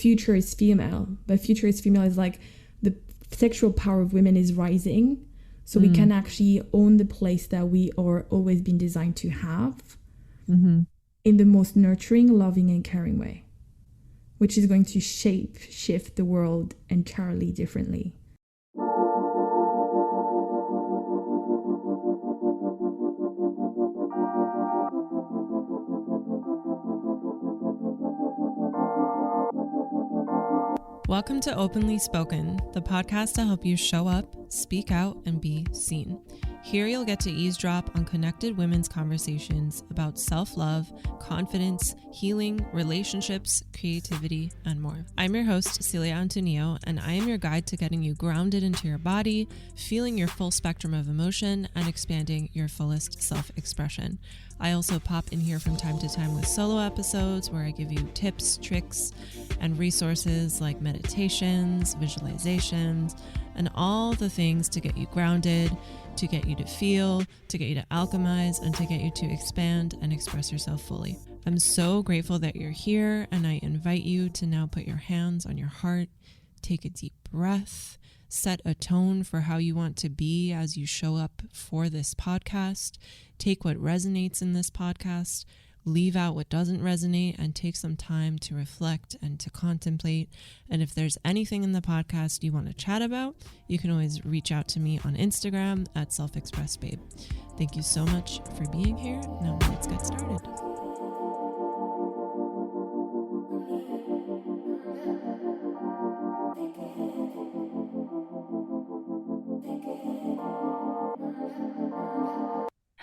future is female, but future is female is like the sexual power of women is rising. So we can actually own the place that we are always been designed to have in the most nurturing, loving, and caring way, which is going to shift the world entirely differently. Welcome to Openly Spoken, the podcast to help you show up, speak out, and be seen. Here you'll get to eavesdrop on connected women's conversations about self-love, confidence, healing, relationships, creativity, and more. I'm your host, Celia Antonio, and I am your guide to getting you grounded into your body, feeling your full spectrum of emotion, and expanding your fullest self-expression. I also pop in here from time to time with solo episodes where I give you tips, tricks, and resources like meditations, visualizations, and all the things to get you grounded, to get you to feel, to get you to alchemize, and to get you to expand and express yourself fully. I'm so grateful that you're here, and I invite you to now put your hands on your heart, take a deep breath, set a tone for how you want to be as you show up for this podcast. Take what resonates in this podcast, leave out what doesn't resonate, and take some time to reflect and to contemplate. And if there's anything in the podcast you want to chat about, you can always reach out to me on Instagram at selfexpressbabe. Thank you so much for being here. Now let's get started.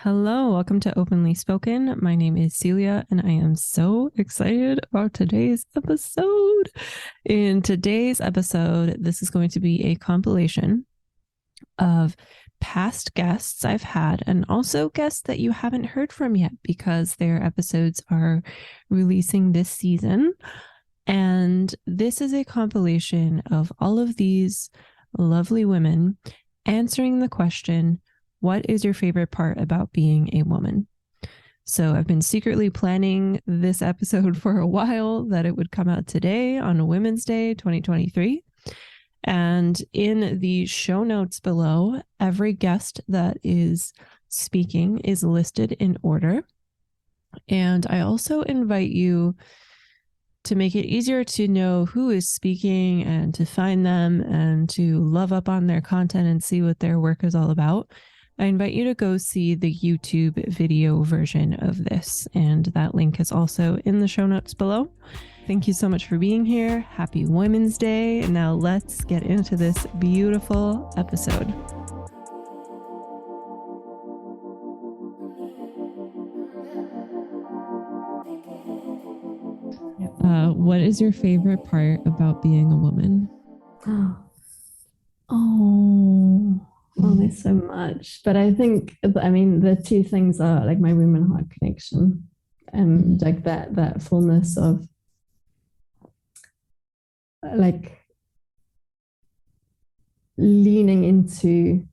Hello, welcome to Openly Spoken. My name is Celia, and I am so excited about today's episode. In today's episode, this is going to be a compilation of past guests I've had, and also guests that you haven't heard from yet because their episodes are releasing this season. And this is a compilation of all of these lovely women answering the question, what is your favorite part about being a woman? So I've been secretly planning this episode for a while, that it would come out today on Women's Day 2023. And in the show notes below, every guest that is speaking is listed in order. And I also invite you to make it easier to know who is speaking and to find them and to love up on their content and see what their work is all about. I invite you to go see the YouTube video version of this, and that link is also in the show notes below. Thank you so much for being here. Happy Women's Day. And now let's get into this beautiful episode. What is your favorite part about being a woman? Well, there's so much, but I think, the two things are like my womb and heart connection, and like that fullness of like leaning into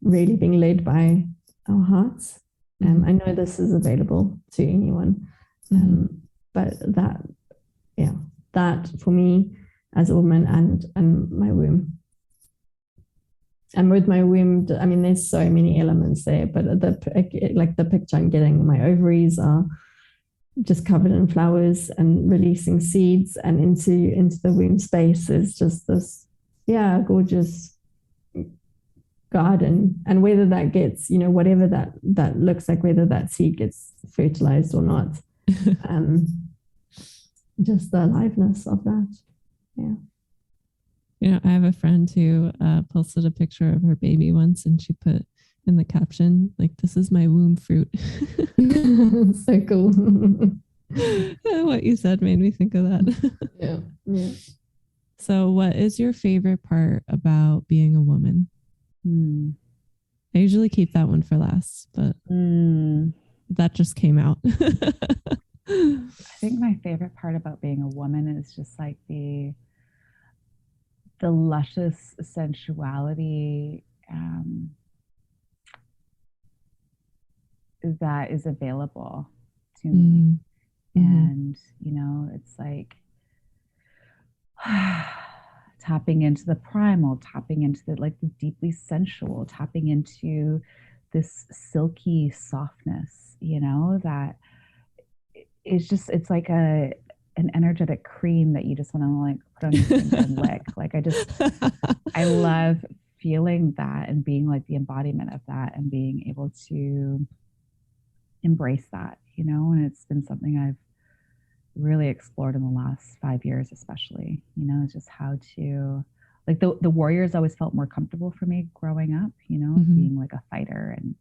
really being led by our hearts. I know this is available to anyone, but that for me as a woman and my womb. And with my womb, there's so many elements there, but the picture I'm getting, my ovaries are just covered in flowers and releasing seeds, and into the womb space is just this, gorgeous garden. And whether that gets, whatever that looks like, whether that seed gets fertilized or not, just the aliveness of that. Yeah. I have a friend who posted a picture of her baby once, and she put in the caption, like, "This is my womb fruit." So cool. What you said made me think of that. Yeah. So what is your favorite part about being a woman? I usually keep that one for last, but that just came out. I think my favorite part about being a woman is just like the luscious sensuality that is available to me. And, it's like tapping into the primal, tapping into the like the deeply sensual, tapping into this silky softness, you know, that it's just, it's like an energetic cream that you just want to like put on your finger and lick. Like I love feeling that and being like the embodiment of that and being able to embrace that, you know, and it's been something I've really explored in the last 5 years, especially, you know, it's just how to like the warriors always felt more comfortable for me growing up, you know, being like a fighter and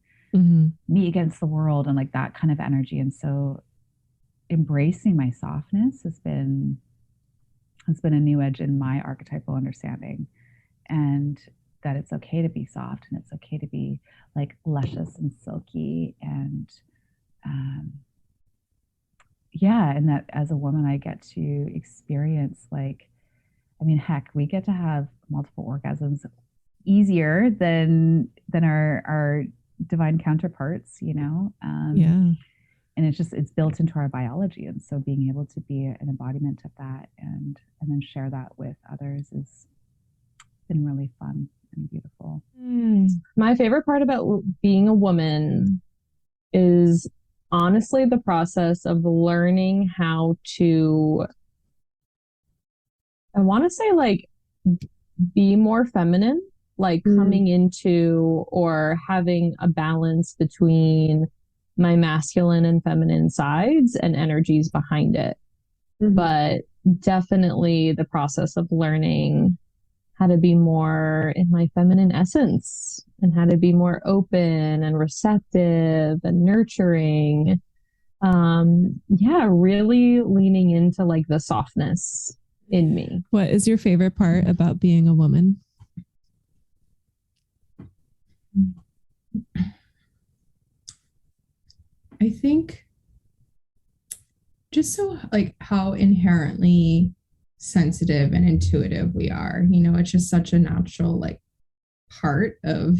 me against the world and like that kind of energy. And so embracing my softness has been a new edge in my archetypal understanding, and that it's okay to be soft and it's okay to be like luscious and silky and yeah, and that as a woman I get to experience like, I mean, heck, we get to have multiple orgasms easier than our divine counterparts, you know. Yeah. And it's just, it's built into our biology, and so being able to be an embodiment of that and then share that with others has been really fun and beautiful. My favorite part about being a woman is honestly the process of learning how to, I want to say like be more feminine, like coming into or having a balance between my masculine and feminine sides and energies behind it. But definitely the process of learning how to be more in my feminine essence and how to be more open and receptive and nurturing. Yeah, really leaning into like the softness in me. What is your favorite part about being a woman? I think just so like how inherently sensitive and intuitive we are. You know, it's just such a natural like part of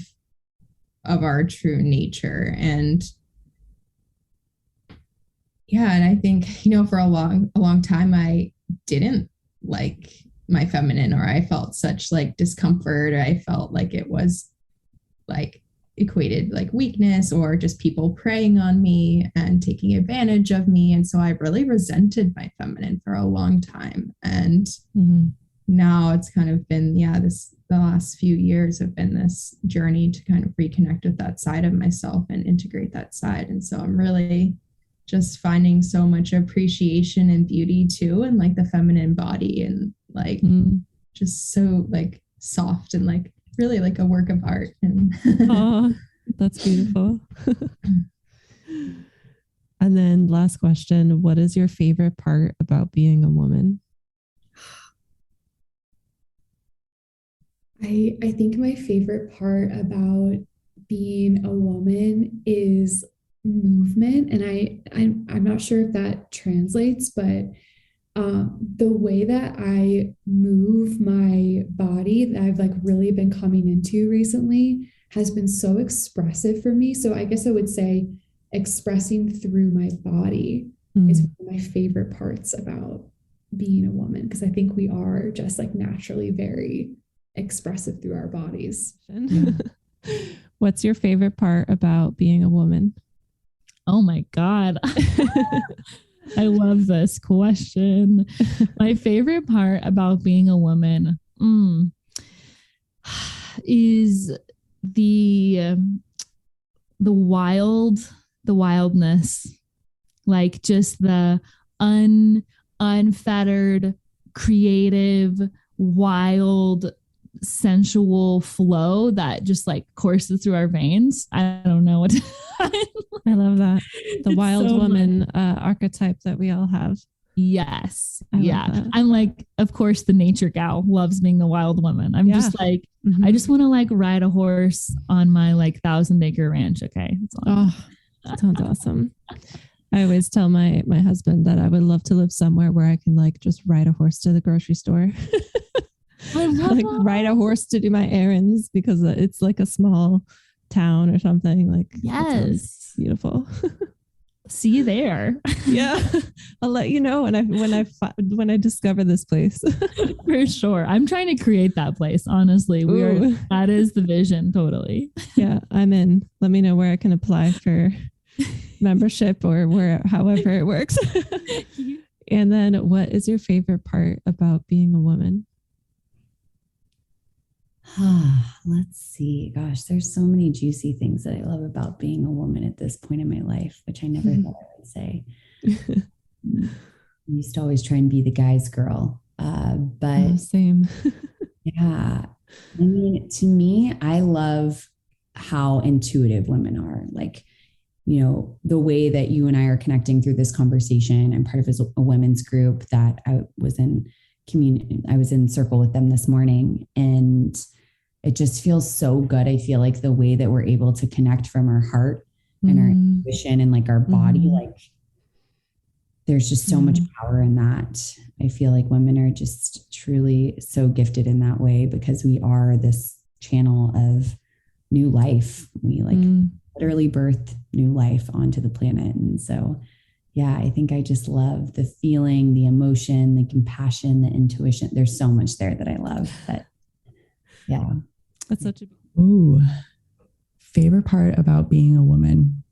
our true nature. And yeah, and I think, you know, for a long time I didn't like my feminine, or I felt such like discomfort, or I felt like it was like equated like weakness or just people preying on me and taking advantage of me. And so I really resented my feminine for a long time. And now it's kind of been, the last few years have been this journey to kind of reconnect with that side of myself and integrate that side. And so I'm really just finding so much appreciation and beauty too, and like the feminine body, and like just so like soft and like really like a work of art. And oh, that's beautiful. And then last question, what is your favorite part about being a woman? I think my favorite part about being a woman is movement. And I'm not sure if that translates, but the way that I move my body that I've like really been coming into recently has been so expressive for me. So I guess I would say expressing through my body is one of my favorite parts about being a woman, because I think we are just like naturally very expressive through our bodies. What's your favorite part about being a woman? Oh my God. I love this question. My favorite part about being a woman is the wildness, like just the unfettered, creative, wild, sensual flow that just like courses through our veins. I don't know what I love that. The It's wild so woman archetype that we all have. Yes. I Yeah. I'm like, of course, the nature gal loves being the wild woman. I'm just like, I just want to like ride a horse on my like 1,000-acre ranch. Okay. That sounds awesome. I always tell my husband that I would love to live somewhere where I can like just ride a horse to the grocery store. Like ride a horse to do my errands, because it's like a small town or something. Like, yes, beautiful. See you there. Yeah, I'll let you know when I discover this place. For sure. I'm trying to create that place. Honestly, that is the vision. Totally. Yeah, I'm in. Let me know where I can apply for membership or however it works. And then, what is your favorite part about being a woman? Let's see. Gosh, there's so many juicy things that I love about being a woman at this point in my life, which I never thought I would say. I used to always try and be the guy's girl. But Same. yeah, I mean, to me, I love how intuitive women are. Like, you know, the way that you and I are connecting through this conversation. I'm part of a women's group that I was in circle with them this morning, and it just feels so good. I feel like the way that we're able to connect from our heart and our intuition and like our body, like there's just so much power in that. I feel like women are just truly so gifted in that way because we are this channel of new life. We like literally birthed new life onto the planet. And so, yeah, I think I just love the feeling, the emotion, the compassion, the intuition. There's so much there that I love. But yeah. That's such a favorite part about being a woman.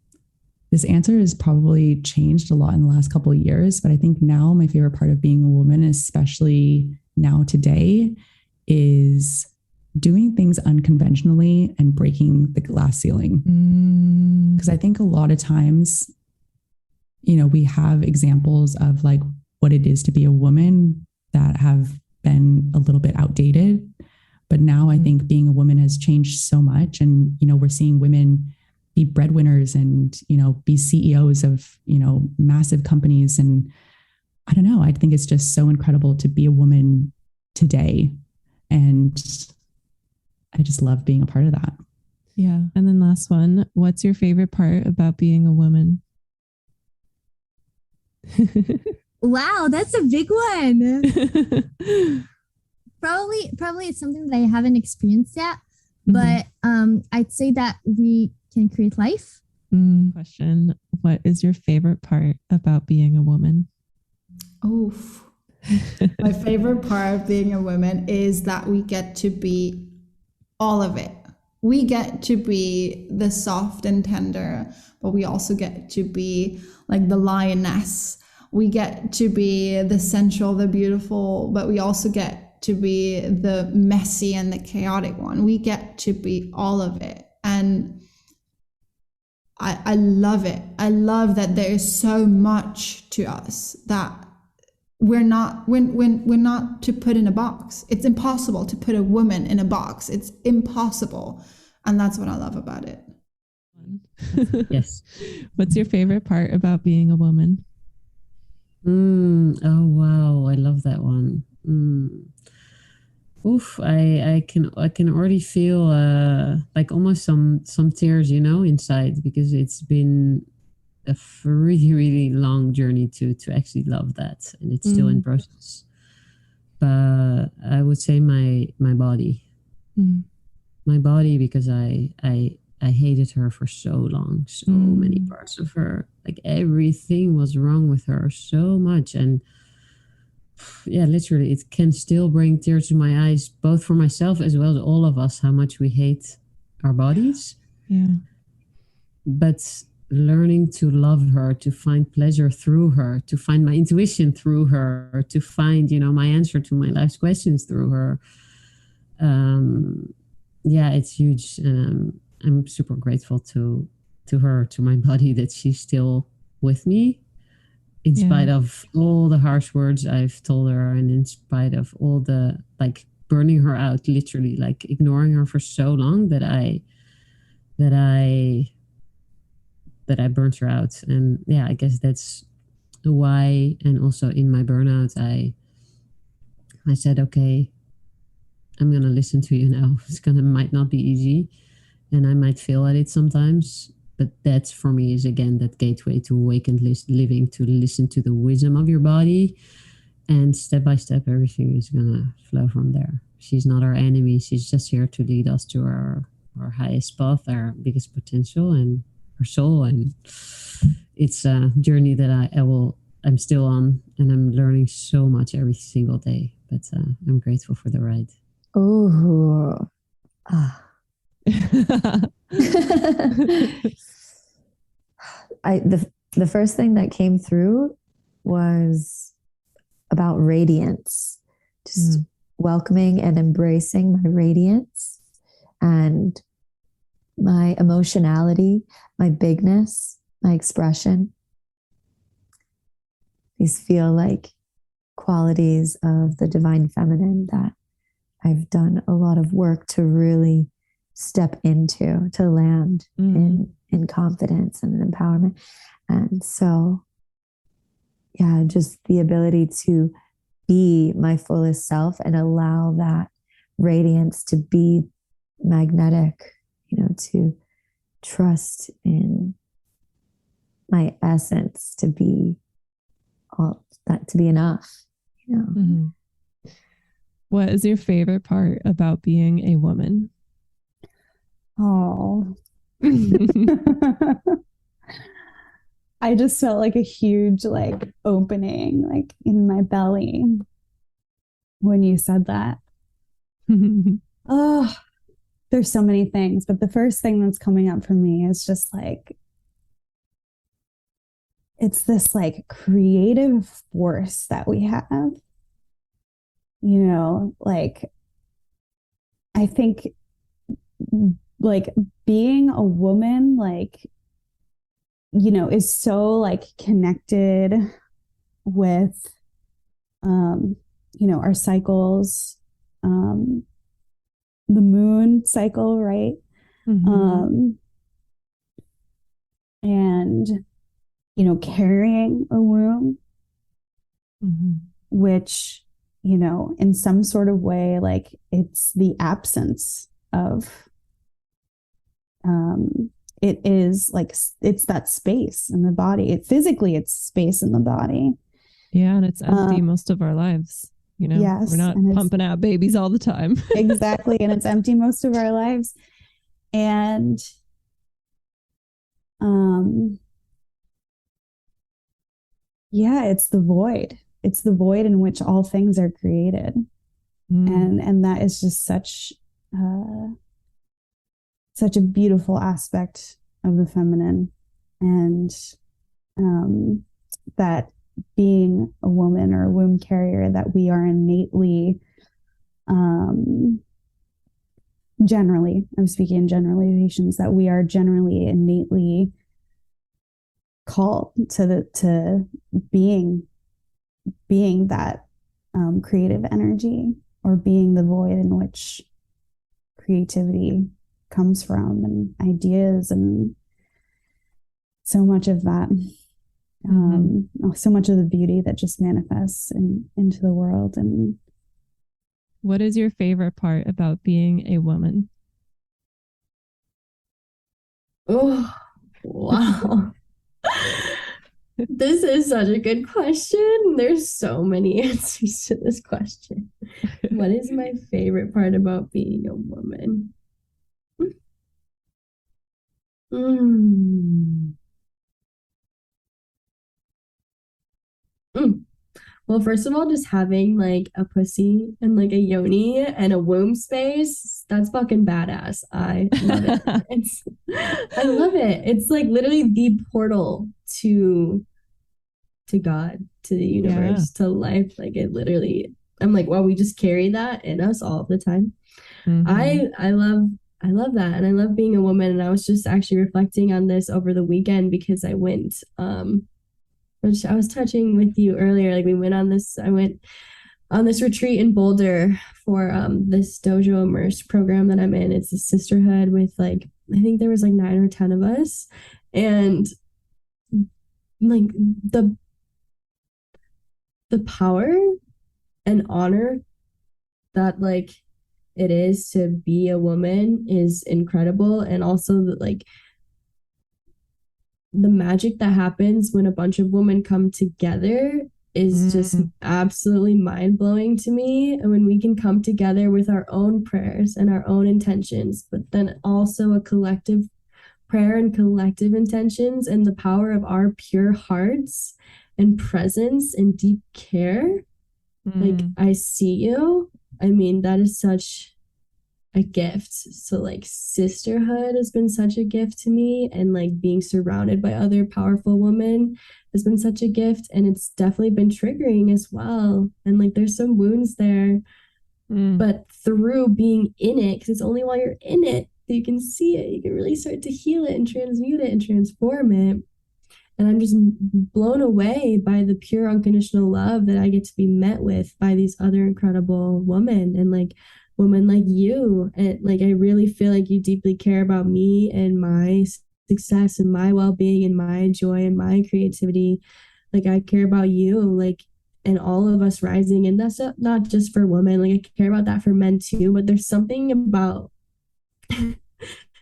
This answer has probably changed a lot in the last couple of years, but I think now my favorite part of being a woman, especially now today, is doing things unconventionally and breaking the glass ceiling. Because I think a lot of times, you know, we have examples of like what it is to be a woman that have been a little bit outdated. But now I think being a woman has changed so much. And, you know, we're seeing women be breadwinners and, you know, be CEOs of, you know, massive companies. And I don't know, I think it's just so incredible to be a woman today. And I just love being a part of that. Yeah. And then last one, what's your favorite part about being a woman? Wow, that's a big one. Probably it's something that I haven't experienced yet, but I'd say that we can create life. Question, what is your favorite part about being a woman? Oof. My favorite part of being a woman is that we get to be all of it. We get to be the soft and tender, but we also get to be like the lioness. We get to be the sensual, the beautiful, but we also get to be the messy and the chaotic one. We get to be all of it. And I love it. I love that there is so much to us that we're not to put in a box. It's impossible to put a woman in a box. It's impossible. And that's what I love about it. Yes. What's your favorite part about being a woman? Oh, wow. I love that one. Oof, I can already feel like almost some tears, you know, inside, because it's been a really, really long journey to actually love that, and it's still in process. But I would say my body, because I hated her for so long, so many parts of her, like everything was wrong with her so much. And yeah, literally, it can still bring tears to my eyes, both for myself as well as all of us, how much we hate our bodies. Yeah. But learning to love her, to find pleasure through her, to find my intuition through her, to find, you know, my answer to my life's questions through her. Yeah, it's huge. And I'm super grateful to her, to my body, that she's still with me. In spite of all the harsh words I've told her, and in spite of all the like burning her out, literally like ignoring her for so long that I burnt her out. And yeah, I guess that's why. And also in my burnout, I said, okay, I'm gonna listen to you now. Might not be easy, and I might fail at it sometimes. But that's, for me, is again that gateway to awakened living, to listen to the wisdom of your body. And step by step, everything is going to flow from there. She's not our enemy. She's just here to lead us to our highest path, our biggest potential. And soul. And it's a journey that I'm still on, and I'm learning so much every single day. But I'm grateful for the ride. Oh, the first thing that came through was about radiance, just welcoming and embracing my radiance and my emotionality, my bigness, my expression. These feel like qualities of the divine feminine that I've done a lot of work to really step into, to land in confidence and empowerment. And so, yeah, just the ability to be my fullest self and allow that radiance to be magnetic, to trust in my essence, to be all that, to be enough, What is your favorite part about being a woman? Oh, I just felt like a huge opening in my belly when you said that. Oh, there's so many things, but the first thing that's coming up for me is just it's this creative force that we have. I think being a woman is so connected with our cycles, the moon cycle, right? And carrying a womb, which in some sort of way it's the absence of it is it's that space in the body. Physically it's space in the body. Yeah, and it's empty most of our lives. Yes, we're not pumping out babies all the time. Exactly, and it's empty most of our lives. And yeah, it's the void. It's the void in which all things are created. And that is just such a beautiful aspect of the feminine. And that being a woman or a womb carrier, that we are innately, generally, I'm speaking in generalizations, that we are generally innately called to being that creative energy, or being the void in which creativity comes from, and ideas, and so much of that, so much of the beauty that just manifests into the world. And what is your favorite part about being a woman? Oh, wow. This is such a good question. There's so many answers to this question. What is my favorite part about being a woman? Well, first of all, just having a pussy and a yoni and a womb space, that's fucking badass. I love it. I love it. It's literally the portal to God, to the universe, to life. It literally, I'm wow, we just carry that in us all the time. I love that, and I love being a woman. And I was just actually reflecting on this over the weekend, because I went which I was touching with you earlier. I went on this retreat in Boulder for this dojo immerse program that I'm in. It's a sisterhood with I think there was 9 or 10 of us, and the power and honor that it is to be a woman is incredible. And also that the magic that happens when a bunch of women come together is just absolutely mind-blowing to me. And when we can come together with our own prayers and our own intentions, but then also a collective prayer and collective intentions and the power of our pure hearts and presence and deep care. Like, I see you. I mean, that is such a gift. So like sisterhood has been such a gift to me, and like being surrounded by other powerful women has been such a gift, and it's definitely been triggering as well. And like there's some wounds there, but through being in it, because it's only while you're in it that you can see it, you can really start to heal it and transmute it and transform it. And I'm just blown away by the pure unconditional love that I get to be met with by these other incredible women, and like women like you. And like I really feel like you deeply care about me and my success and my well-being and my joy and my creativity. Like I care about you, like, and all of us rising. And that's not just for women. Like I care about that for men too. But there's something about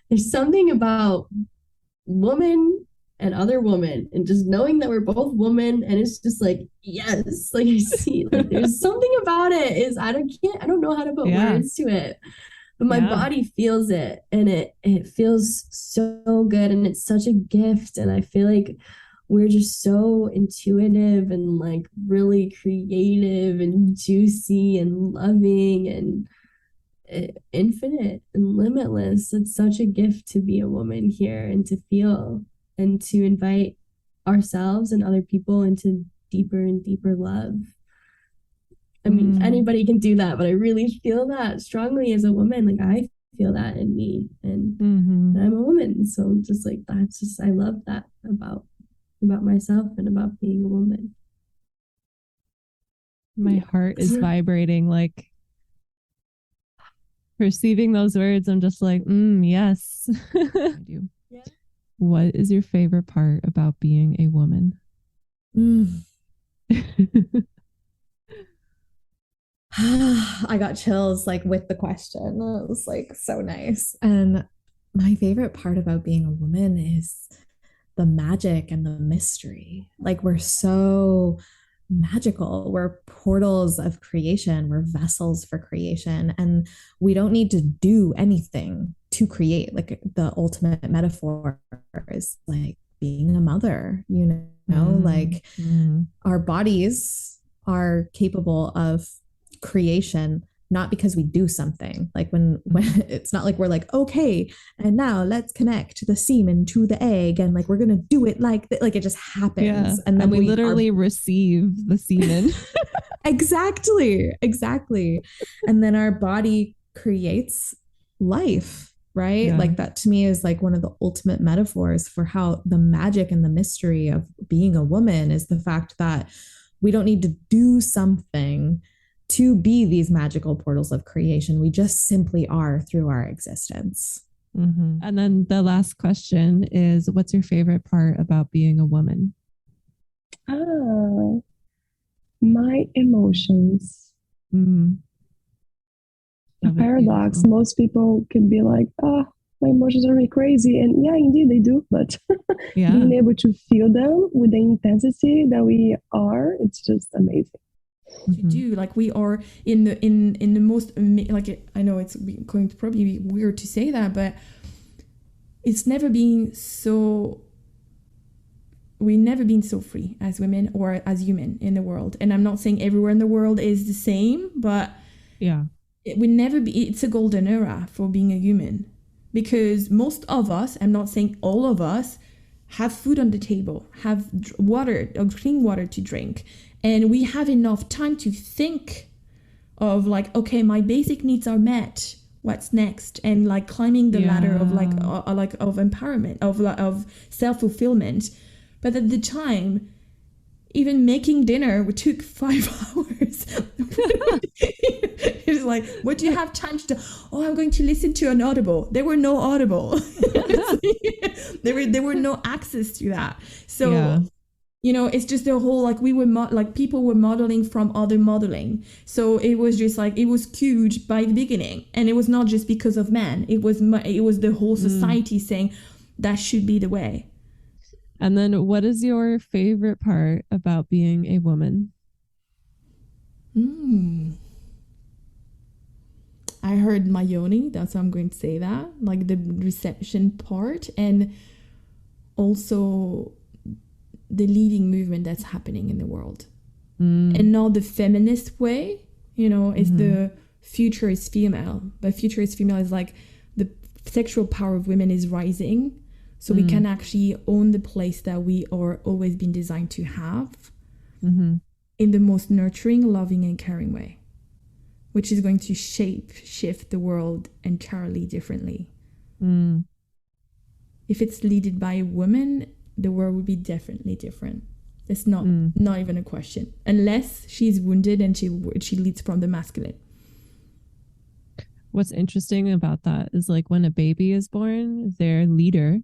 there's something about woman and other woman, and just knowing that we're both women, and it's just like, yes, like I see, like there's something about it. Is I don't know how to put words to it, but my body feels it, and it feels so good, and it's such a gift. And I feel like we're just so intuitive and like really creative and juicy and loving and infinite and limitless. It's such a gift to be a woman here and to feel and to invite ourselves and other people into deeper and deeper love. I mean, anybody can do that, but I really feel that strongly as a woman. Like I feel that in me, and I'm a woman, so I'm just like, that's just, I love that about myself and about being a woman. My heart is vibrating, like receiving those words. I'm just like, yes. What is your favorite part about being a woman? I got chills like with the question. It was like so nice. And my favorite part about being a woman is the magic and the mystery. Like we're so magical. We're portals of creation. We're vessels for creation. And we don't need to do anything to create. Like the ultimate metaphor is like being a mother, you know, like our bodies are capable of creation, not because we do something. Like when it's not like we're like, okay, and now let's connect the semen to the egg, and like we're gonna do it like that. Like it just happens, and then we literally receive the semen. exactly And then our body creates life, right? Like that to me is like one of the ultimate metaphors for how the magic and the mystery of being a woman is the fact that we don't need to do something to be these magical portals of creation. We just simply are through our existence. And then the last question is, what's your favorite part about being a woman? My emotions. A paradox. Most people can be like, my emotions are really crazy. And yeah, indeed they do. But being able to feel them with the intensity that we are, it's just amazing. To do, like we are in the most, like, I know it's going to probably be weird to say that, but it's never been so, we've never been so free as women or as human in the world. And I'm not saying everywhere in the world is the same, but it will never be, it's a golden era for being a human, because most of us, I'm not saying all of us, have food on the table, have water or clean water to drink. And we have enough time to think of like, okay, my basic needs are met. What's next? And like climbing the ladder of of empowerment, of self-fulfillment. But at the time, even making dinner took 5 hours. It's like, what do you have time to do? Oh, I'm going to listen to an Audible. There were no Audible. there were no access to that. So. You know, it's just the whole, like, we were people were modeling from other modeling. So it was just like, it was skewed by the beginning. And it was not just because of men. It was the whole society saying that should be the way. And then what is your favorite part about being a woman? I I heard my yoni, that's why I'm going to say that, like the reception part, and also the leading movement that's happening in the world. And not the feminist way, you know, it's the future is female, but future is female is like the sexual power of women is rising, so we can actually own the place that we are always been designed to have in the most nurturing, loving and caring way, which is going to shift the world entirely differently. If it's led by a woman, the world would be definitely different. It's not even a question, unless she's wounded and she leads from the masculine. What's interesting about that is like when a baby is born, their leader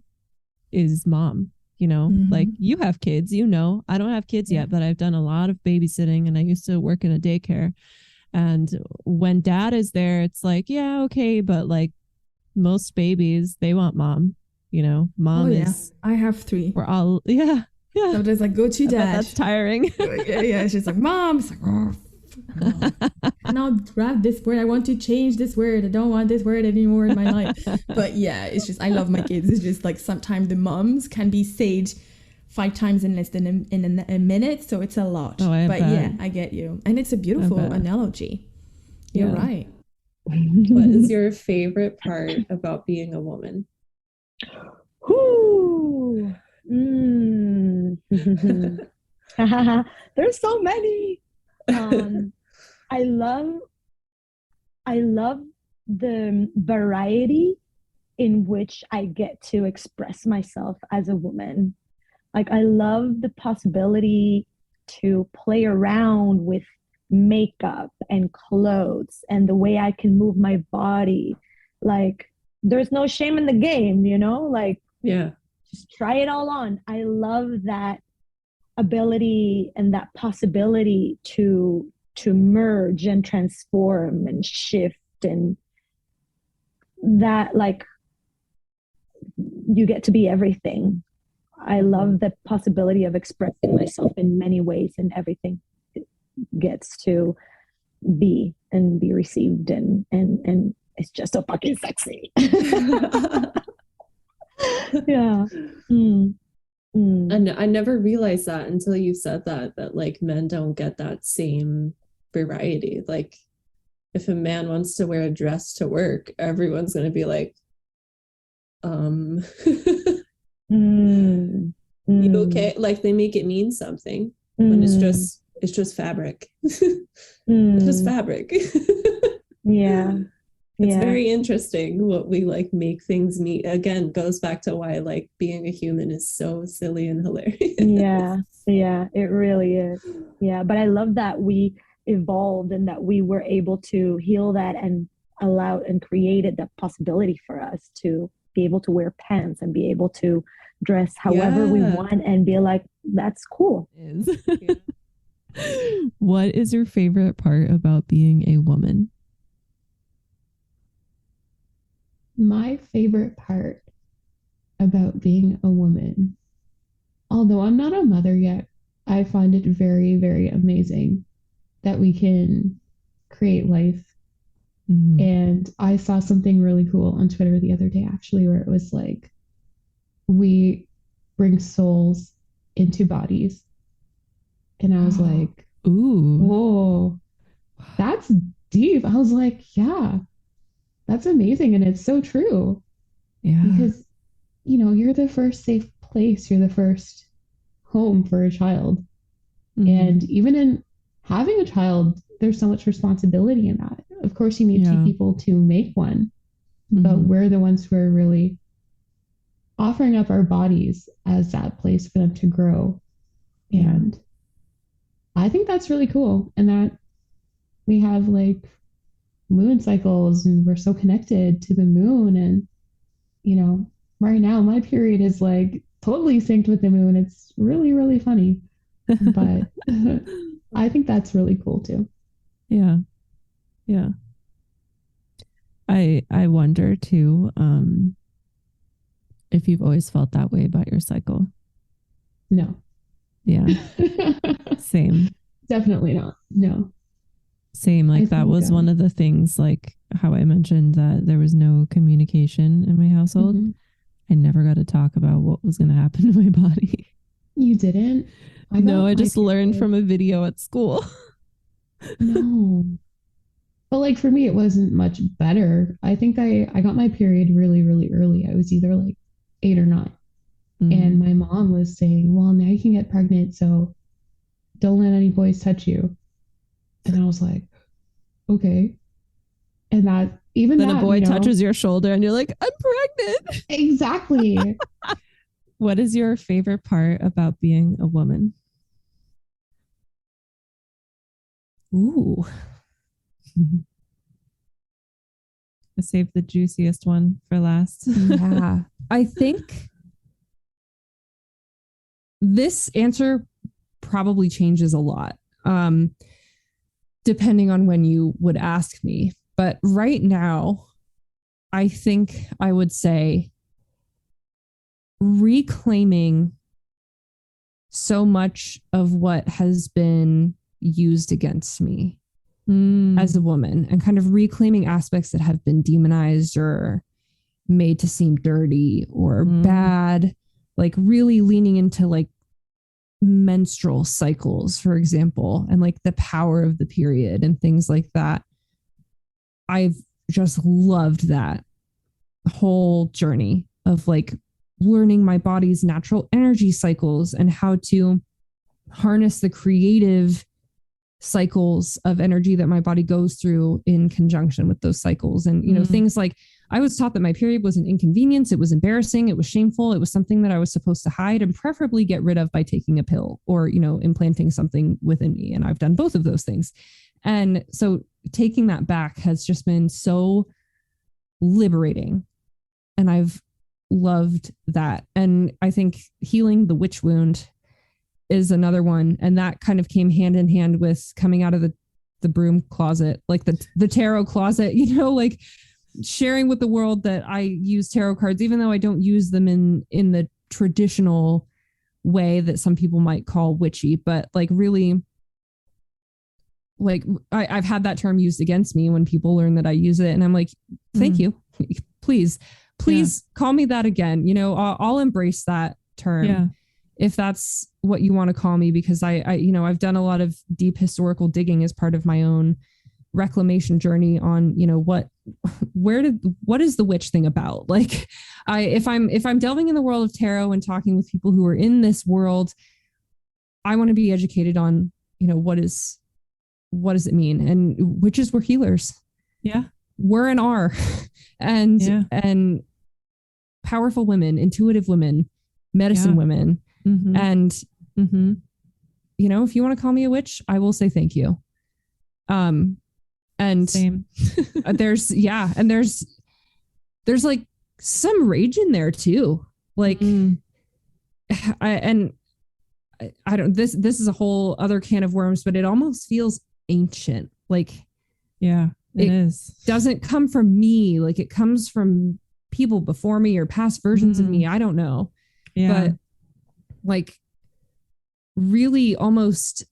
is mom. You know, like you have kids, you know, I don't have kids yet, but I've done a lot of babysitting and I used to work in a daycare. And when dad is there, it's like, yeah, okay. But like most babies, they want mom, you know, mom is. I have 3. We're all, yeah. Sometimes like, go to dad. That's tiring. yeah. It's just like, mom. It's like, oh, and I'll grab this word. I want to change this word. I don't want this word anymore in my life. But yeah, it's just, I love my kids. It's just like sometimes the moms can be said 5 times in less than a minute. So it's a lot. But yeah, I get you. And it's a beautiful analogy. You're right. What is your favorite part about being a woman? There's so many. I love the variety in which I get to express myself as a woman. Like, I love the possibility to play around with makeup and clothes and the way I can move my body. Like, there's no shame in the game, you know? Like, just try it all on. I love that ability and that possibility to merge and transform and shift, and that, like, you get to be everything. I love the possibility of expressing myself in many ways, and everything gets to be received, and it's just so fucking sexy. Yeah. And I never realized that until you said that like men don't get that same variety. Like, if a man wants to wear a dress to work, everyone's going to be like, you okay? Like, they make it mean something when it's just fabric. It's just fabric. It's very interesting what we like make things mean. Again, goes back to why like being a human is so silly and hilarious. Yeah, it really is. Yeah, but I love that we evolved and that we were able to heal that and allow and created that possibility for us to be able to wear pants and be able to dress however we want and be like, that's cool. What is your favorite part about being a woman? My favorite part about being a woman, although I'm not a mother yet, I find it very, very amazing that we can create life. And I saw something really cool on Twitter the other day, actually, where it was like, we bring souls into bodies. And I was like, ooh, whoa, that's deep. I was like, yeah, that's amazing. And it's so true. Yeah. Because, you know, you're the first safe place, you're the first home for a child. And even in having a child, there's so much responsibility in that. Of course, you need 2 people to make one, but we're the ones who are really offering up our bodies as that place for them to grow. And I think that's really cool. And that we have like moon cycles and we're so connected to the moon. And, you know, right now my period is like totally synced with the moon. It's really, really funny. But I think that's really cool too. Yeah. Yeah. I wonder too, if you've always felt that way about your cycle. No. Yeah. Same. Definitely not. No. Same. Like that was one of the things, like how I mentioned that there was no communication in my household. I never got to talk about what was going to happen to my body. You didn't? I just learned from a video at school. No. But like for me, it wasn't much better. I think I got my period really, really early. I was either like 8 or 9. And my mom was saying, well, now you can get pregnant, so don't let any boys touch you. And I was like, okay. And that even then that, a boy touches your shoulder and you're like, I'm pregnant. Exactly. What is your favorite part about being a woman? Ooh. I saved the juiciest one for last. Yeah. I think this answer probably changes a lot, depending on when you would ask me. But right now, I think I would say reclaiming so much of what has been used against me as a woman, and kind of reclaiming aspects that have been demonized or made to seem dirty or bad, like really leaning into like menstrual cycles, for example, and like the power of the period and things like that. I've just loved that whole journey of like learning my body's natural energy cycles and how to harness the creative cycles of energy that my body goes through in conjunction with those cycles. And, you know, things like I was taught that my period was an inconvenience. It was embarrassing. It was shameful. It was something that I was supposed to hide and preferably get rid of by taking a pill or, you know, implanting something within me. And I've done both of those things. And so taking that back has just been so liberating. And I've loved that. And I think healing the witch wound is another one. And that kind of came hand in hand with coming out of the broom closet, like the tarot closet, you know, like sharing with the world that I use tarot cards, even though I don't use them in the traditional way that some people might call witchy, but like really, like I've had that term used against me when people learn that I use it. And I'm like, thank you. Please call me that again. You know, I'll embrace that term if that's what you want to call me, because I, you know, I've done a lot of deep historical digging as part of my own reclamation journey on, you know, what is the witch thing about? Like if I'm delving in the world of tarot and talking with people who are in this world, I want to be educated on, you know, what does it mean? And witches were healers. Yeah. Were and are. And powerful women, intuitive women, medicine women. And, you know, if you want to call me a witch, I will say thank you. And same. there's like some rage in there too. Like, I don't, this is a whole other can of worms, but it almost feels ancient. Like, it is. Doesn't come from me. Like it comes from people before me or past versions of me. I don't know. Yeah. But like really almost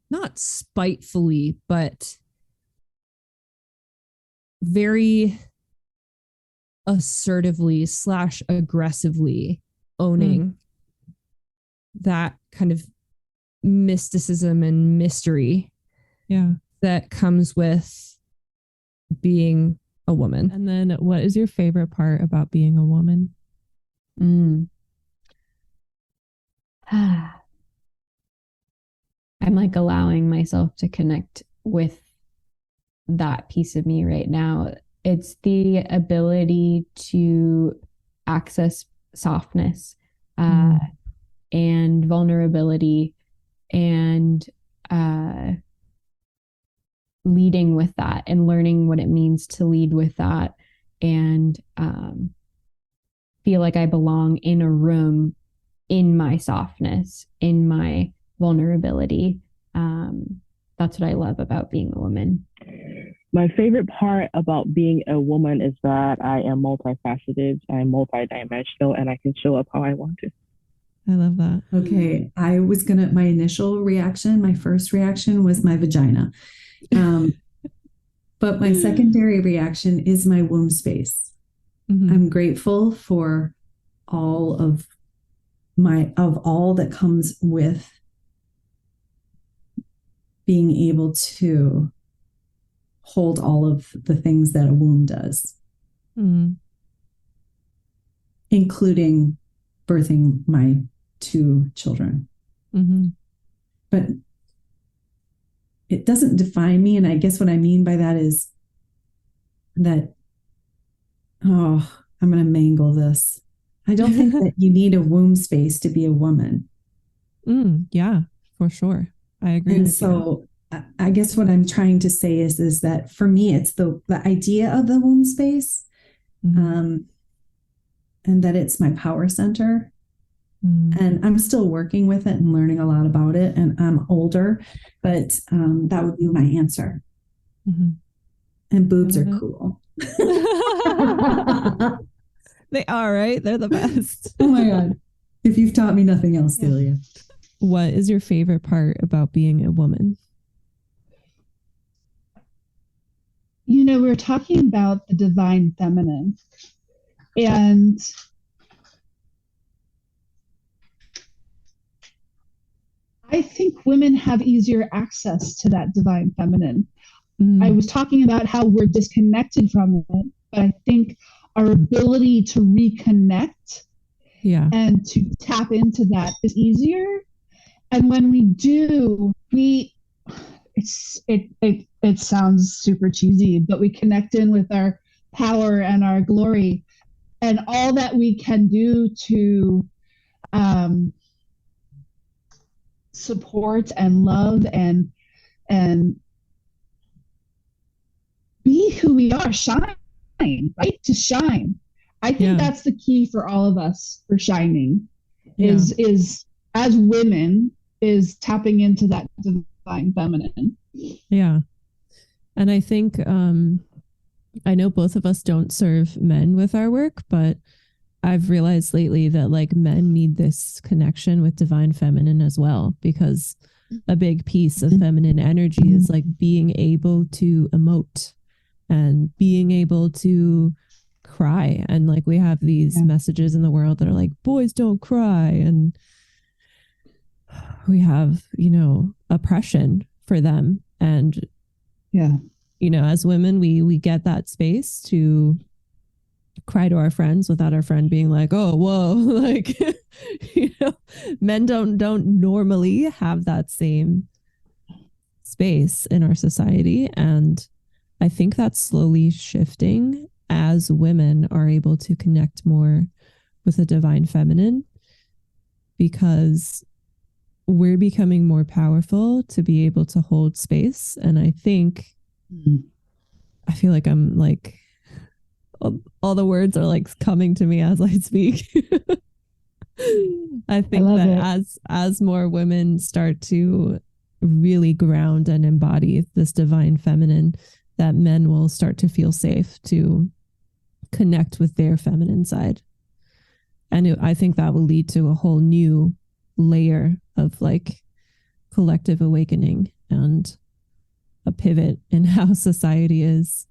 not spitefully, but very assertively / aggressively owning that kind of mysticism and mystery that comes with being a woman. And then what is your favorite part about being a woman? I'm like allowing myself to connect with that piece of me right now. It's the ability to access softness and vulnerability and leading with that and learning what it means to lead with that and feel like I belong in a room in my softness, in my vulnerability. That's what I love about being a woman. My favorite part about being a woman is that I am multifaceted, I'm multidimensional, and I can show up how I want to. I love that. Okay. My first reaction was my vagina. But my secondary reaction is my womb space. I'm grateful for all of all that comes with being able to hold all of the things that a womb does, including birthing my 2 children. But it doesn't define me. And I guess what I mean by that is that, I'm going to mangle this. I don't think that you need a womb space to be a woman. Yeah, for sure. I agree. And so I guess what I'm trying to say is that for me, it's the idea of the womb space, and that it's my power center. And I'm still working with it and learning a lot about it. And I'm older, but that would be my answer. And boobs are cool. They are, right? They're the best. Oh my God. If you've taught me nothing else, Celia. What is your favorite part about being a woman? You know, we're talking about the divine feminine. And I think women have easier access to that divine feminine. I was talking about how we're disconnected from it, but I think our ability to reconnect and to tap into that is easier. And when we do, it sounds super cheesy, but we connect in with our power and our glory and all that we can do to support and love and be who we are, shine, right? To shine. I think that's the key for all of us for shining is as women is tapping into that divine feminine. Yeah. And I think I know both of us don't serve men with our work, but I've realized lately that like men need this connection with divine feminine as well, because a big piece of feminine energy is like being able to emote and being able to cry. And like we have these messages in the world that are like, boys don't cry. And we have, you know, oppression for them. And, you know, as women, we get that space to cry to our friends without our friend being like, oh, whoa, like, you know, men don't normally have that same space in our society. And I think that's slowly shifting as women are able to connect more with the divine feminine, because we're becoming more powerful to be able to hold space. And I think, I feel like I'm like, all the words are like coming to me as I speak. I think that as more women start to really ground and embody this divine feminine, that men will start to feel safe to connect with their feminine side. And I think that will lead to a whole new layer of like collective awakening and a pivot in how society is.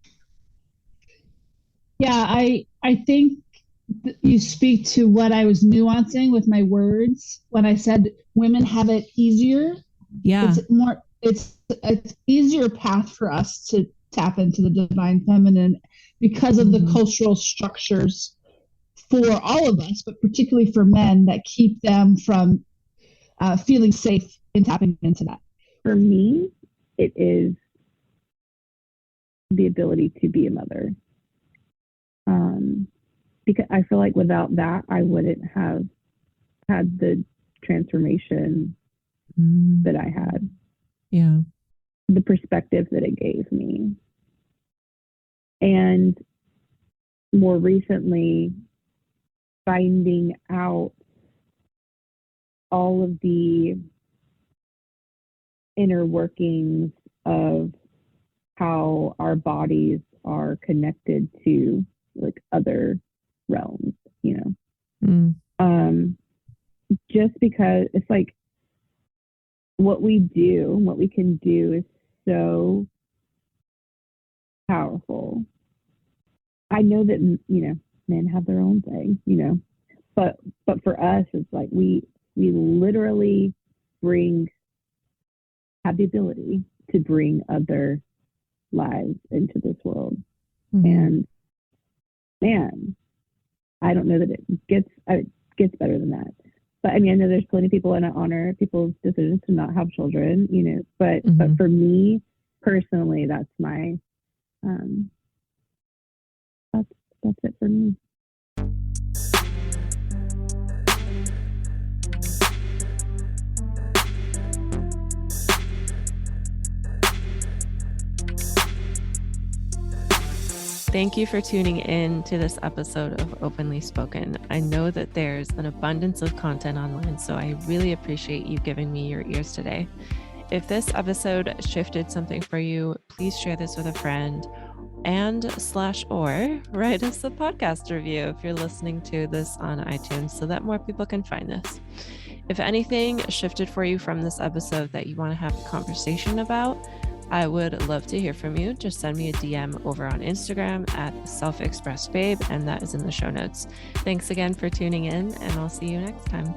Yeah, I think you speak to what I was nuancing with my words when I said women have it easier. Yeah. It's an easier path for us to tap into the divine feminine because of the cultural structures for all of us, but particularly for men, that keep them from feeling safe in tapping into that. For me, it is the ability to be a mother. Because I feel like without that, I wouldn't have had the transformation that I had. Yeah. The perspective that it gave me. And more recently, finding out all of the inner workings of how our bodies are connected to like other realms, you know. Just because it's like what we do, what we can do is so powerful. I know that, you know, men have their own thing, you know, but for us, it's like we literally have the ability to bring other lives into this world. And man, I don't know that it gets better than that. But I mean, I know there's plenty of people, and I honor people's decisions to not have children, you know, but for me personally, that's my that's it for me. Thank you for tuning in to this episode of Openly Spoken. I know that there's an abundance of content online, so I really appreciate you giving me your ears today. If this episode shifted something for you, please share this with a friend and/or write us a podcast review if you're listening to this on iTunes so that more people can find this. If anything shifted for you from this episode that you want to have a conversation about, I would love to hear from you. Just send me a DM over on Instagram at selfexpressbabe, and that is in the show notes. Thanks again for tuning in, and I'll see you next time.